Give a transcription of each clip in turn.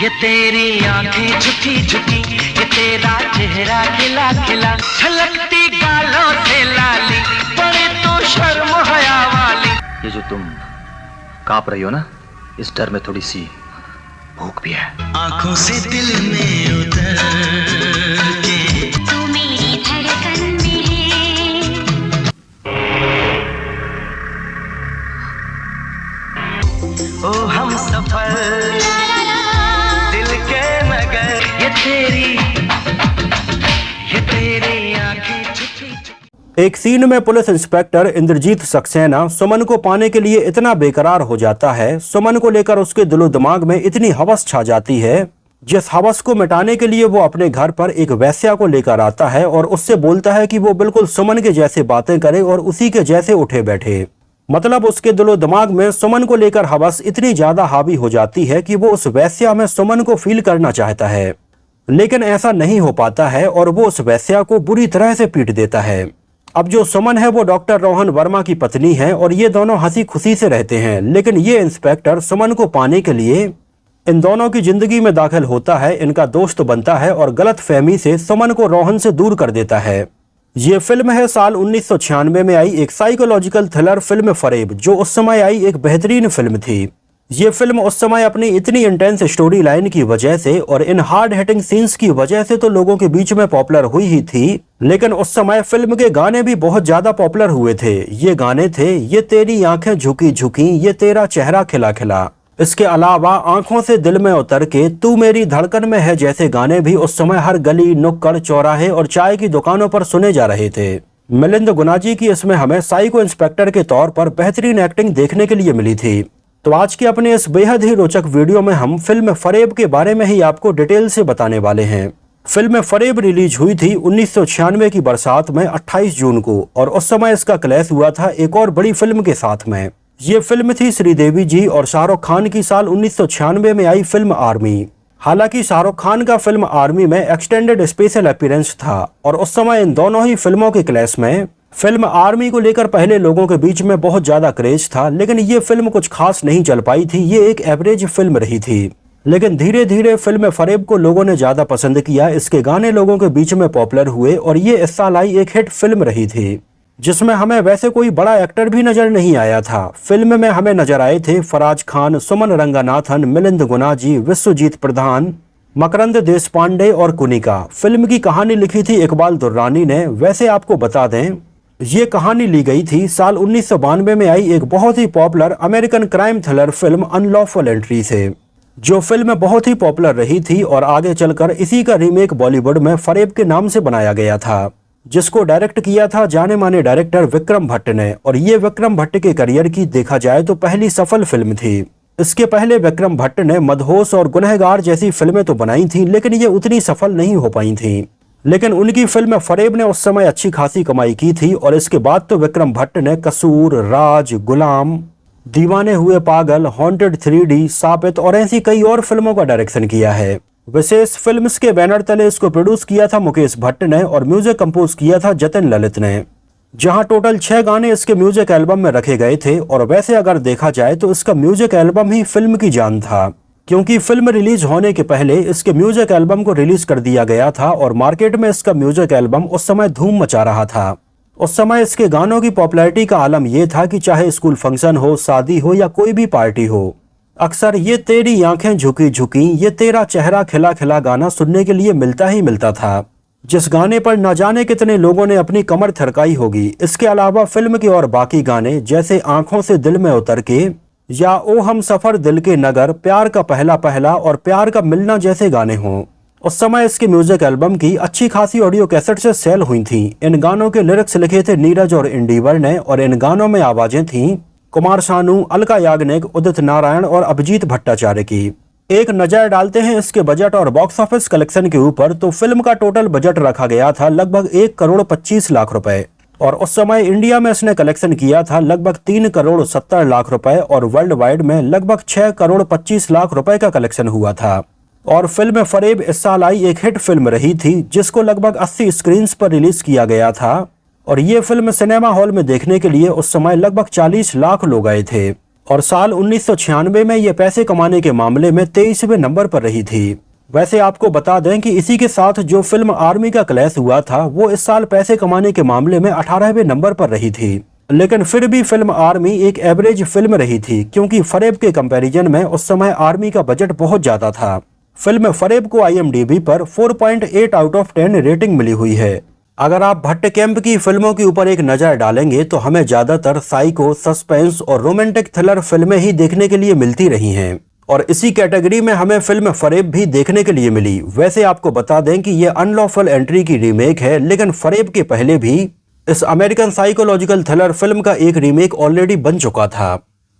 ये तेरी आंखें झुकी झुकी, ये तेरा चेहरा खिला खिला, छलकती गालों से लाली, बड़े तो शर्म हया वाली। ये जो तुम कांप रही हो ना, इस डर में थोड़ी सी भूख भी है। आंखों से दिल में उतर के तू मेरी धड़कन में है। ओ हम सफर दिल के नगर, ये तेरी आंखें झुकी झुकी। एक सीन में पुलिस इंस्पेक्टर इंद्रजीत सक्सेना सुमन को पाने के लिए इतना बेकरार हो जाता है, सुमन को लेकर उसके दिलो दिमाग में इतनी हवस छा जाती है, जिस हवस को मिटाने के लिए वो अपने घर पर एक वेश्या को लेकर आता है और उससे बोलता है कि वो बिल्कुल सुमन के जैसे बातें करे और उसी के जैसे उठे बैठे। मतलब उसके दिलो दिमाग में सुमन को लेकर हवस इतनी ज्यादा हावी हो जाती है कि वो उस वेश्या में सुमन को फील करना चाहता है, लेकिन ऐसा नहीं हो पाता है और वो उस वेश्या को बुरी तरह से पीट देता है। अब जो सुमन है वो डॉक्टर रोहन वर्मा की पत्नी है और ये दोनों हंसी खुशी से रहते हैं, लेकिन ये इंस्पेक्टर सुमन को पाने के लिए इन दोनों की जिंदगी में दाखिल होता है, इनका दोस्त बनता है और गलत फहमी से सुमन को रोहन से दूर कर देता है। ये फिल्म है साल 1996 में आई एक साइकोलॉजिकल थ्रिलर फिल्म फरेब, जो उस समय आई एक बेहतरीन फिल्म थी। ये फिल्म उस समय अपनी इतनी इंटेंस स्टोरी लाइन की वजह से और इन हार्ड हिटिंग सीन्स की वजह से तो लोगों के बीच में पॉपुलर हुई ही थी, लेकिन उस समय फिल्म के गाने भी बहुत ज्यादा पॉपुलर हुए थे। ये गाने थे ये तेरी आंखें झुकी झुकी, ये तेरा चेहरा खिला खिला। इसके अलावा आंखों से दिल में उतर के, तू मेरी धड़कन में है जैसे गाने भी उस समय हर गली, नुक्कड़, चौराहे और चाय की दुकानों पर सुने जा रहे थे। मिलिंद गुनाजी की इसमें हमें साइको इंस्पेक्टर के तौर पर बेहतरीन एक्टिंग देखने के लिए मिली थी। तो आज के अपने इस बेहद ही रोचक वीडियो में हम फिल्म फरेब के बारे में ही आपको डिटेल से बताने वाले हैं। फिल्म फरेब रिलीज हुई थी 1996 की बरसात में 28 जून को और उस समय इसका क्लैश हुआ था एक और बड़ी फिल्म के साथ में। ये फिल्म थी श्रीदेवी जी और शाहरुख खान की साल 1996 में आई फिल्म आर्मी। हालांकि शाहरुख खान का फिल्म आर्मी में एक्सटेंडेड स्पेशल अपीयरेंस था और उस समय इन दोनों ही फिल्मों के क्लैश में फिल्म आर्मी को लेकर पहले लोगों के बीच में बहुत ज्यादा क्रेज था, लेकिन ये फिल्म कुछ खास नहीं चल पाई थी। ये एक एवरेज फिल्म रही थी, लेकिन धीरे धीरे फिल्म फरेब को लोगों ने ज्यादा पसंद किया, इसके गाने लोगों के बीच में पॉपुलर हुए और ये इस साल आई एक हिट फिल्म रही थी, जिसमें हमें वैसे कोई बड़ा एक्टर भी नजर नहीं आया था। फिल्म में हमें नजर आए थे फराज खान, सुमन रंगनाथन, मिलिंद गुनाजी, विश्वजीत प्रधान, मकरंद देशपांडे और कुनिका। फिल्म की कहानी लिखी थी इकबाल दुर्रानी ने। वैसे आपको बता दें, ये कहानी ली गई थी साल 1992 में आई एक बहुत ही popular American crime thriller film unlawful entry से, जो फिल्म बहुत ही पॉपुलर रही थी और आगे चलकर इसी का रीमेक बॉलीवुड में फरेब के नाम से बनाया गया था, जिसको डायरेक्ट किया था जाने माने डायरेक्टर विक्रम भट्ट ने। और ये विक्रम भट्ट के करियर की देखा जाए तो पहली सफल फिल्म थी। इसके पहले विक्रम भट्ट ने मदहोश और गुनहगार जैसी फिल्में तो बनाई थी, लेकिन ये उतनी सफल नहीं हो पाई थी। लेकिन उनकी फिल्म फरेब ने उस समय अच्छी खासी कमाई की थी और इसके बाद तो विक्रम भट्ट ने कसूर, राज, गुलाम, दीवाने हुए पागल, हॉन्टेड 3D, साबित और ऐसी कई और फिल्मों का डायरेक्शन किया है। विशेष फिल्म्स के बैनर तले इसको प्रोड्यूस किया था मुकेश भट्ट ने और म्यूजिक कंपोज किया था जतिन ललित ने, जहां टोटल 6 गाने इसके म्यूजिक एल्बम में रखे गए थे। और वैसे अगर देखा जाए तो इसका म्यूजिक एल्बम ही फिल्म की जान था, क्योंकि फिल्म रिलीज होने के पहले इसके म्यूजिक एल्बम को रिलीज कर दिया गया था और मार्केट में इसका म्यूजिक एल्बम उस समय धूम मचा रहा था। उस समय इसके गानों की पॉपुलैरिटी का आलम यह था कि चाहे स्कूल फंक्शन हो, शादी हो या कोई भी पार्टी हो, अक्सर ये तेरी आंखें झुकी झुकी, ये तेरा चेहरा खिला खिला गाना सुनने के लिए मिलता ही मिलता था, जिस गाने पर न जाने कितने लोगों ने अपनी कमर थरकाई होगी। इसके अलावा फिल्म के और बाकी गाने जैसे आंखों से दिल में उतर के या ओ हम सफर दिल के नगर, प्यार का पहला पहला और प्यार का मिलना जैसे गाने हों, उस समय इसके म्यूजिक एल्बम की अच्छी खासी ऑडियो कैसेट से सेल हुई थी। इन गानों के लिरिक्स लिखे थे नीरज और इंडीवर ने और इन गानों में आवाजें थीं कुमार शानू, अलका याग्निक, उदित नारायण और अभिजीत भट्टाचार्य की। एक नजर डालते हैं इसके बजट और बॉक्स ऑफिस कलेक्शन के ऊपर, तो फिल्म का टोटल बजट रखा गया था लगभग 1 करोड़ 25 लाख रुपए और उस समय इंडिया में इसने कलेक्शन किया था लगभग 3 करोड़ 70 लाख रुपए और वर्ल्ड वाइड में लगभग 6 करोड़ 25 लाख रुपए का कलेक्शन हुआ था। और फिल्म फरेब इस साल आई एक हिट फिल्म रही थी, जिसको लगभग 80 स्क्रीन पर रिलीज किया गया था और ये फिल्म सिनेमा हॉल में देखने के लिए उस समय लगभग 40 लाख लोग आए थे। और साल 1996 में ये पैसे कमाने के मामले में 23वें नंबर पर रही थी। वैसे आपको बता दें कि इसी के साथ जो फिल्म आर्मी का क्लैश हुआ था वो इस साल पैसे कमाने के मामले में 18वें नंबर पर रही थी। लेकिन फिर भी फिल्म आर्मी एक एवरेज फिल्म रही थी, क्योंकि फरेब के कंपैरिजन में उस समय आर्मी का बजट बहुत ज्यादा था। फिल्म फरेब को IMDb पर 4.8 आउट ऑफ 10 रेटिंग मिली हुई है। अगर आप भट्ट कैंप की फिल्मों के ऊपर एक नजर डालेंगे तो हमें ज्यादातर साइको, सस्पेंस और रोमांटिक थ्रिलर फिल्में ही देखने के लिए मिलती रही हैं, और इसी कैटेगरी में हमें फिल्म फरेब भी देखने के लिए मिली। वैसे आपको बता दें कि ये अनलॉफुल एंट्री की रीमेक है, लेकिन फरेब के पहले भी इस अमेरिकन साइकोलॉजिकल थ्रिलर फिल्म का एक रीमेक ऑलरेडी बन चुका था।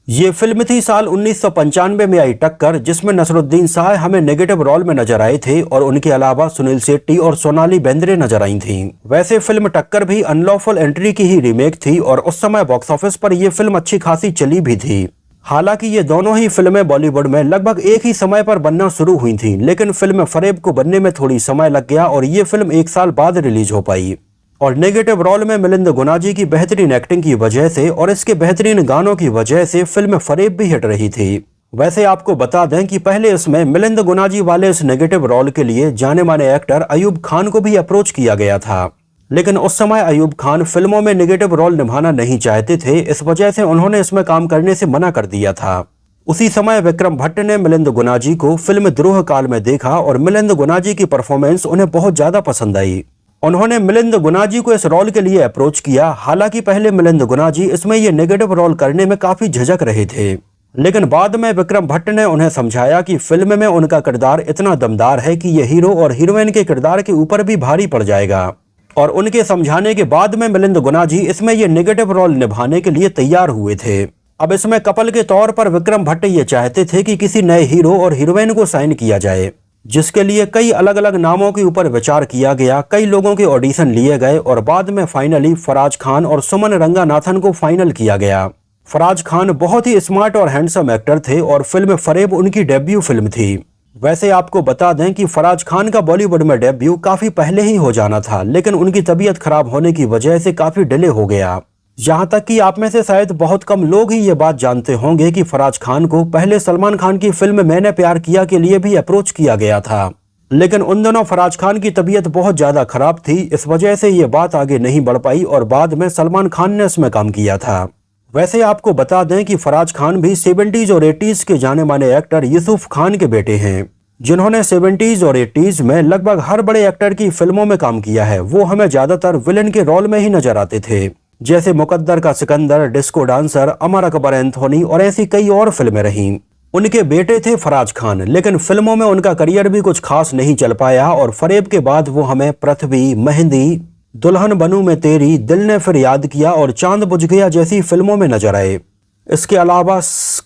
ये फिल्म थी साल 1995 में आई टक्कर, जिसमें नसरुद्दीन शाह हमें नेगेटिव रोल में नजर आए थे और उनके अलावा सुनील शेट्टी और सोनाली बेंद्रे नजर आई थीं। वैसे फिल्म टक्कर भी अनलॉफुल एंट्री की ही रीमेक थी और उस समय बॉक्स ऑफिस पर यह फिल्म अच्छी खासी चली भी थी। हालांकि ये दोनों ही फिल्में बॉलीवुड में लगभग एक ही समय पर बनना शुरू हुई थीं, लेकिन फिल्म फरेब को बनने में थोड़ी समय लग गया और ये फिल्म एक साल बाद रिलीज हो पाई। और नेगेटिव रोल में मिलिंद गुनाजी की बेहतरीन एक्टिंग की वजह से और इसके बेहतरीन गानों की वजह से फिल्म फरेब भी हिट रही थी। वैसे आपको बता दें कि पहले इसमें मिलिंद गुनाजी वाले इस नेगेटिव रोल के लिए जाने माने एक्टर अयूब खान को भी अप्रोच किया गया था, लेकिन उस समय अयूब खान फिल्मों में नेगेटिव रोल निभाना नहीं चाहते थे। इस वजह से उन्होंने इसमें काम करने से मना कर दिया था। उसी समय विक्रम भट्ट ने मिलिंद गुनाजी को फिल्म द्रोह काल में देखा और मिलिंद गुनाजी की परफॉर्मेंस उन्हें बहुत ज्यादा पसंद आई। उन्होंने मिलिंद गुनाजी को इस रोल के लिए अप्रोच किया। हालांकि पहले मिलिंद गुनाजी इसमें ये नेगेटिव रोल करने में काफी झिझक रहे थे, लेकिन बाद में विक्रम भट्ट ने उन्हें समझाया कि फिल्म में उनका किरदार इतना दमदार है कि ये हीरो और हीरोइन के किरदार के ऊपर भी भारी पड़ जाएगा। और उनके समझाने के बाद में मिलिंद गुनाजी इसमें ये नेगेटिव रोल निभाने के लिए तैयार हुए थे। अब इसमें कपल के तौर पर विक्रम भट्ट ये चाहते थे कि किसी नए हीरो और हीरोइन को साइन किया जाए, जिसके लिए कई अलग अलग नामों के ऊपर विचार किया गया, कई लोगों के ऑडिशन लिए गए और बाद में फाइनली फराज खान और सुमन रंगानाथन को फाइनल किया गया। फराज खान बहुत ही स्मार्ट और हैंडसम एक्टर थे और फिल्म फरेब उनकी डेब्यू फिल्म थी। वैसे आपको बता दें कि फराज खान का बॉलीवुड में डेब्यू काफी पहले ही हो जाना था, लेकिन उनकी तबीयत खराब होने की वजह से काफी डिले हो गया। यहाँ तक कि आप में से शायद बहुत कम लोग ही ये बात जानते होंगे कि फराज खान को पहले सलमान खान की फिल्म मैंने प्यार किया के लिए भी अप्रोच किया गया था, लेकिन उन दिनों फराज खान की तबीयत बहुत ज्यादा खराब थी। इस वजह से ये बात आगे नहीं बढ़ पाई और बाद में सलमान खान ने इसमें काम किया था। वैसे आपको बता दें कि फराज खान भी 70s और 80s के जाने माने एक्टर यूसुफ खान के बेटे हैं, जिन्होंने 70s और 80s में लगभग हर बड़े एक्टर की फिल्मों में काम किया है। वो हमें ज्यादातर विलन के रोल में ही नजर आते थे, जैसे मुकद्दर का Sikandar, disco dancer, Amar Akbar Anthony और ऐसी कई और फिल्में रहीं। उनके बेटे थे फराज खान, लेकिन फिल्मों में उनका करियर भी कुछ खास नहीं चल पाया और फरेब के बाद वो हमें पृथ्वी, मेहंदी, दुल्हन बनूं मैं तेरी, दिल ने फिर याद किया और चांद बुझ गया जैसी फिल्मों में नजर आए। इसके अलावा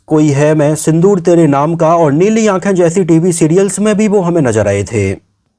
कोई है मैं, सिंदूर तेरे नाम का और नीली आंखें जैसी टीवी सीरियल्स में भी वो हमें नजर आए थे।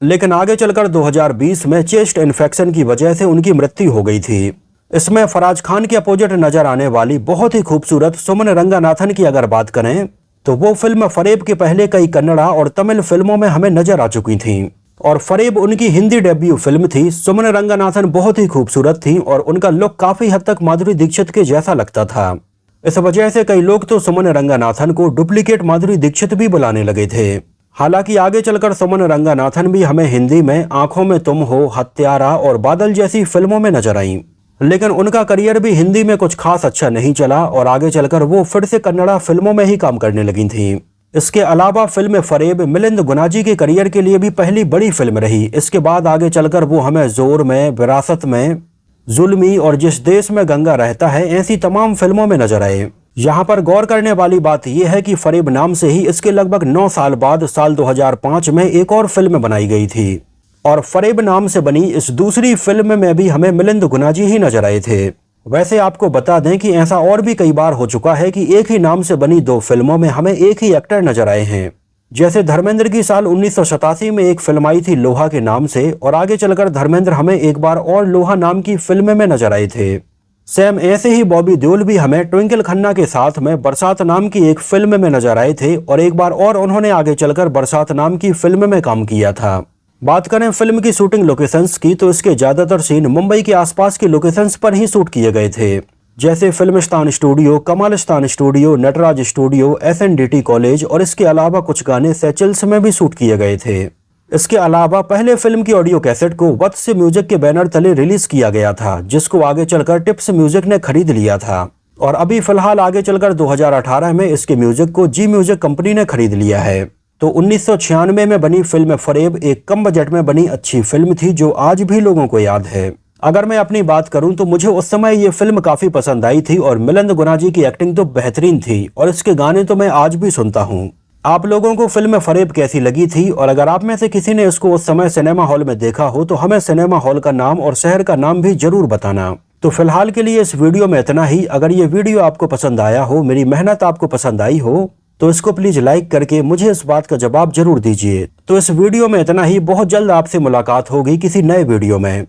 लेकिन आगे चलकर 2020 में चेस्ट इन्फेक्शन की वजह से उनकी मृत्यु हो गई थी। इसमें फराज खान के अपोजिट नजर आने वाली बहुत ही खूबसूरत सुमन रंगानाथन की अगर बात करें तो वो फिल्म फरेब के पहले कई कन्नड़ा और तमिल फिल्मों में हमें नजर आ चुकी थीं और फरेब उनकी हिंदी डेब्यू फिल्म थी। सुमन रंगानाथन बहुत ही खूबसूरत थी और उनका लुक काफी हद तक माधुरी दीक्षित के जैसा लगता था। इस वजह से कई लोग तो सुमन रंगानाथन को डुप्लीकेट माधुरी दीक्षित भी बुलाने लगे थे। हालांकि आगे चलकर सुमन रंगानाथन भी हमें हिंदी में आंखों में तुम हो, हत्यारा और बादल जैसी फिल्मों में नजर आईं, लेकिन उनका करियर भी हिंदी में कुछ खास अच्छा नहीं चला और आगे चलकर वो फिर से कन्नड़ा फिल्मों में ही काम करने लगी थीं। इसके अलावा फिल्म फरेब मिलिंद गुनाजी के करियर के लिए भी पहली बड़ी फिल्म रही। इसके बाद आगे चलकर वो हमें जोर में, विरासत में, जुल्मी और जिस देश में गंगा रहता है ऐसी तमाम फिल्मों में नजर आए। यहाँ पर गौर करने वाली बात यह है कि फरेब नाम से ही इसके लगभग 9 साल बाद साल 2005 में एक और फिल्म बनाई गई थी और फरेब नाम से बनी इस दूसरी फिल्म में भी हमें मिलिंद गुनाजी ही नजर आए थे। वैसे आपको बता दें कि ऐसा और भी कई बार हो चुका है कि एक ही नाम से बनी 2 फिल्मों में हमें एक ही एक्टर नजर आए हैं। जैसे धर्मेंद्र की साल 1987 में एक फिल्म आई थी लोहा के नाम से और आगे चलकर धर्मेंद्र हमें एक बार और लोहा नाम की फिल्म में नजर आए थे। सेम ऐसे ही बॉबी देओल भी हमें ट्विंकल खन्ना के साथ में बरसात नाम की एक फिल्म में नजर आए थे और एक बार और उन्होंने आगे चलकर बरसात नाम की फिल्म में काम किया था। बात करें फिल्म की शूटिंग लोकेशंस की तो इसके ज्यादातर सीन मुंबई के आसपास की लोकेशंस पर ही शूट किए गए थे। जैसे Filmistan studio, Kamalistan studio, Natraj studio, SNDT college और इसके अलावा कुछ गाने सेचल्स में भी शूट किए गए थे। इसके अलावा पहले फिल्म की ऑडियो कैसेट को वत्स म्यूजिक के बैनर तले रिलीज किया गया था, जिसको आगे चलकर टिप्स म्यूजिक ने खरीद लिया था और अभी फिलहाल आगे चलकर 2018 में इसके म्यूजिक को जी म्यूजिक कंपनी ने खरीद लिया है। तो 1996 में बनी फिल्म फरेब एक कम बजट में बनी अच्छी फिल्म थी जो आज भी लोगों को याद है। अगर मैं अपनी बात करूं तो मुझे उस समय ये फिल्म काफी पसंद आई थी और मिलिंद गुना जी की एक्टिंग तो बेहतरीन थी और इसके गाने तो मैं आज भी सुनता हूं। आप लोगों को फिल्म फरेब कैसी लगी थी और अगर आप में से किसी ने इसको उस समय सिनेमा हॉल में देखा हो तो हमें सिनेमा हॉल का नाम और शहर का नाम भी जरूर बताना। तो फिलहाल के लिए इस वीडियो में इतना ही। अगर ये वीडियो आपको पसंद आया हो, मेरी मेहनत आपको पसंद आई हो, तो इसको प्लीज लाइक करके मुझे इस बात का जवाब जरूर दीजिए। तो इस वीडियो में इतना ही। बहुत जल्द आपसे मुलाकात होगी किसी नए वीडियो में।